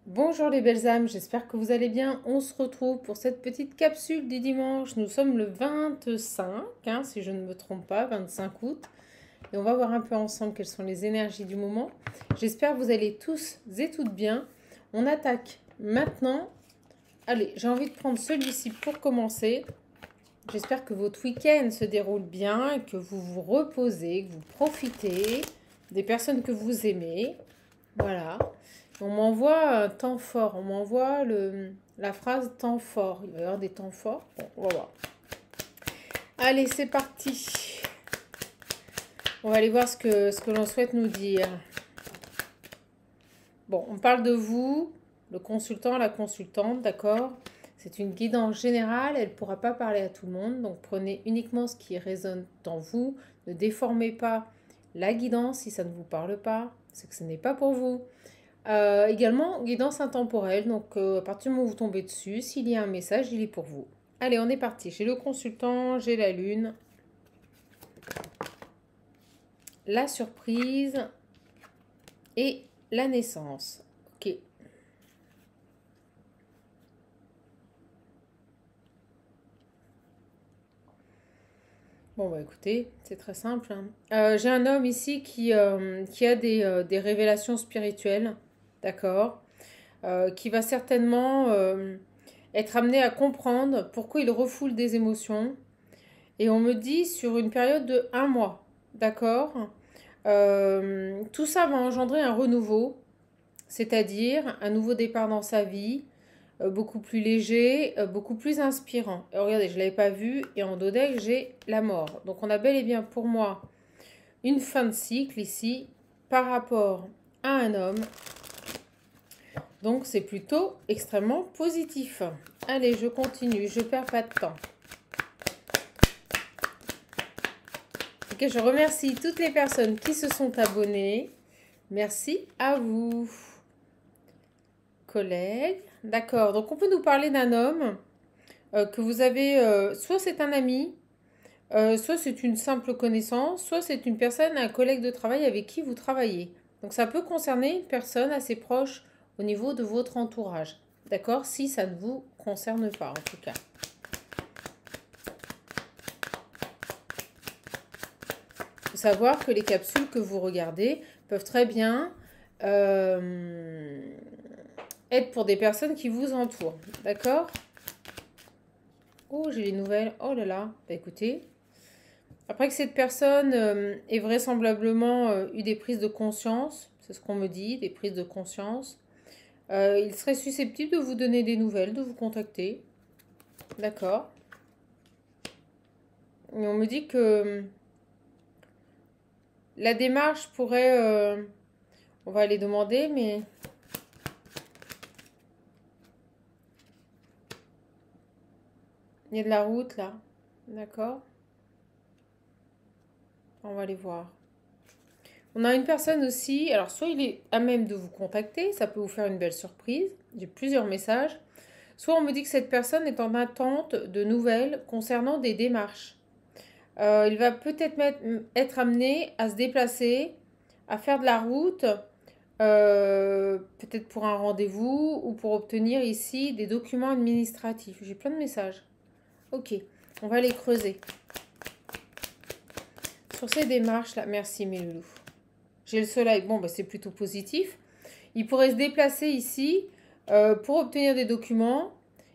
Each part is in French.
Bonjour les belles âmes, j'espère que vous allez bien. On se retrouve pour cette petite capsule du dimanche. Nous sommes le 25, si je ne me trompe pas, 25 août. Et on va voir un peu ensemble quelles sont les énergies du moment. J'espère que vous allez tous et toutes bien. On attaque maintenant. Allez, j'ai envie de prendre celui-ci pour commencer. J'espère que votre week-end se déroule bien et que vous vous reposez, que vous profitez des personnes que vous aimez. Voilà. On m'envoie un temps fort. On m'envoie la phrase temps fort. Il va y avoir des temps forts. Bon, on va voir. Allez, c'est parti. On va aller voir ce que l'on souhaite nous dire. Bon, on parle de vous, le consultant, la consultante, d'accord? C'est une guidance générale. Elle ne pourra pas parler à tout le monde. Donc, prenez uniquement ce qui résonne en vous. Ne déformez pas la guidance si ça ne vous parle pas. C'est que ce n'est pas pour vous. Également, guidance intemporelle. Donc, à partir du moment où vous tombez dessus, s'il y a un message, il est pour vous. Allez, on est parti. J'ai le consultant, j'ai la lune, la surprise et la naissance. Ok. Bon, bah écoutez, c'est très simple, hein. J'ai un homme ici qui a des révélations spirituelles, d'accord, qui va certainement être amené à comprendre pourquoi il refoule des émotions. Et on me dit sur une période de un mois, d'accord. Tout ça va engendrer un renouveau, c'est-à-dire un nouveau départ dans sa vie, beaucoup plus léger, beaucoup plus inspirant. Et regardez, je ne l'avais pas vu, et en dos deck, j'ai la mort. Donc on a bel et bien pour moi une fin de cycle ici par rapport à un homme. Donc c'est plutôt extrêmement positif. Allez, je continue, je perds pas de temps. Ok, je remercie toutes les personnes qui se sont abonnées. Merci à vous. Collègues. D'accord, donc on peut nous parler d'un homme que vous avez, soit c'est un ami, soit c'est une simple connaissance, soit c'est une personne, un collègue de travail avec qui vous travaillez. Donc ça peut concerner une personne assez proche au niveau de votre entourage. D'accord, si ça ne vous concerne pas en tout cas. Il faut savoir que les capsules que vous regardez peuvent très bien être pour des personnes qui vous entourent. D'accord? Oh, j'ai les nouvelles. Oh là là. Bah, écoutez. Après que cette personne ait vraisemblablement eu des prises de conscience, c'est ce qu'on me dit, des prises de conscience, il serait susceptible de vous donner des nouvelles, de vous contacter. D'accord? Et on me dit que la démarche pourrait... on va aller demander, mais... Il y a de la route là. D'accord? On va aller voir. On a une personne aussi, alors soit il est à même de vous contacter, ça peut vous faire une belle surprise, j'ai plusieurs messages, soit on me dit que cette personne est en attente de nouvelles concernant des démarches. Il va peut-être être amené à se déplacer, à faire de la route, peut-être pour un rendez-vous ou pour obtenir ici des documents administratifs. J'ai plein de messages. Ok, on va les creuser. Sur ces démarches-là, merci mes loulous. J'ai le soleil, bon, bah, c'est plutôt positif. Il pourrait se déplacer ici pour obtenir des documents.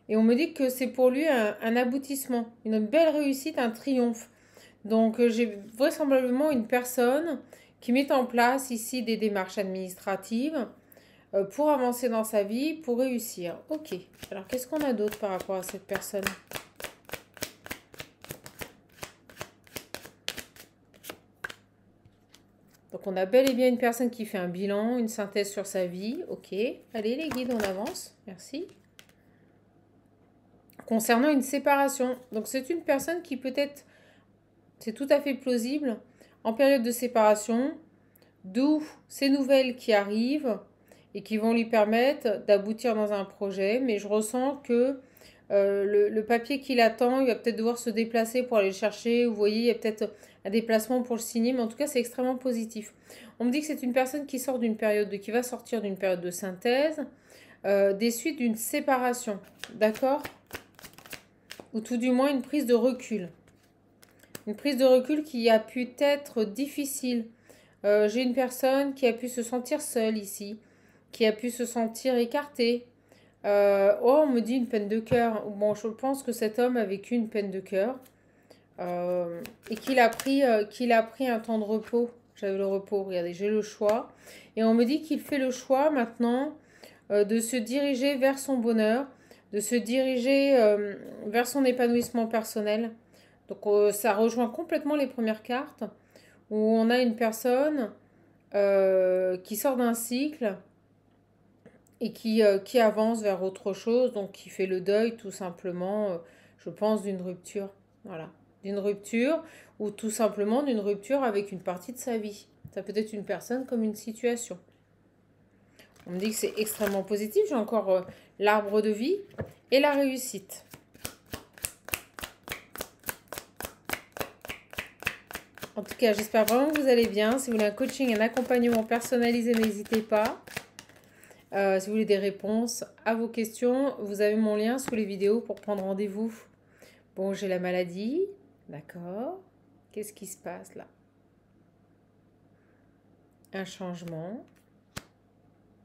Et on me dit que c'est pour lui un aboutissement, une belle réussite, un triomphe. Donc j'ai vraisemblablement une personne qui met en place ici des démarches administratives pour avancer dans sa vie, pour réussir. Ok, alors qu'est-ce qu'on a d'autre par rapport à cette personne ? Donc on a bel et bien une personne qui fait un bilan, une synthèse sur sa vie. Ok, allez les guides, on avance. Merci. Concernant une séparation, donc c'est une personne qui peut-être, c'est tout à fait plausible, en période de séparation, d'où ces nouvelles qui arrivent et qui vont lui permettre d'aboutir dans un projet. Mais je ressens que le papier qui l'attend, il va peut-être devoir se déplacer pour aller le chercher. Vous voyez, il y a peut-être un déplacement pour le signer, mais en tout cas, c'est extrêmement positif. On me dit que c'est une personne qui sort d'une période, qui va sortir d'une période de synthèse, des suites d'une séparation, d'accord? Ou tout du moins une prise de recul. Une prise de recul qui a pu être difficile. J'ai une personne qui a pu se sentir seule ici, qui a pu se sentir écartée. Oh, on me dit une peine de cœur. Bon, je pense que cet homme a vécu une peine de cœur et qu'il a pris un temps de repos. J'avais le repos, regardez, j'ai le choix. Et on me dit qu'il fait le choix maintenant de se diriger vers son bonheur, de se diriger vers son épanouissement personnel. Donc ça rejoint complètement les premières cartes où on a une personne qui sort d'un cycle et qui avance vers autre chose, donc qui fait le deuil tout simplement, je pense, d'une rupture. Voilà, d'une rupture ou tout simplement d'une rupture avec une partie de sa vie. Ça peut être une personne comme une situation. On me dit que c'est extrêmement positif. J'ai encore l'arbre de vie et la réussite. En tout cas, j'espère vraiment que vous allez bien. Si vous voulez un coaching, un accompagnement personnalisé, n'hésitez pas. Si vous voulez des réponses à vos questions, vous avez mon lien sous les vidéos pour prendre rendez-vous. Bon, j'ai la maladie. D'accord. Qu'est-ce qui se passe là? Un changement.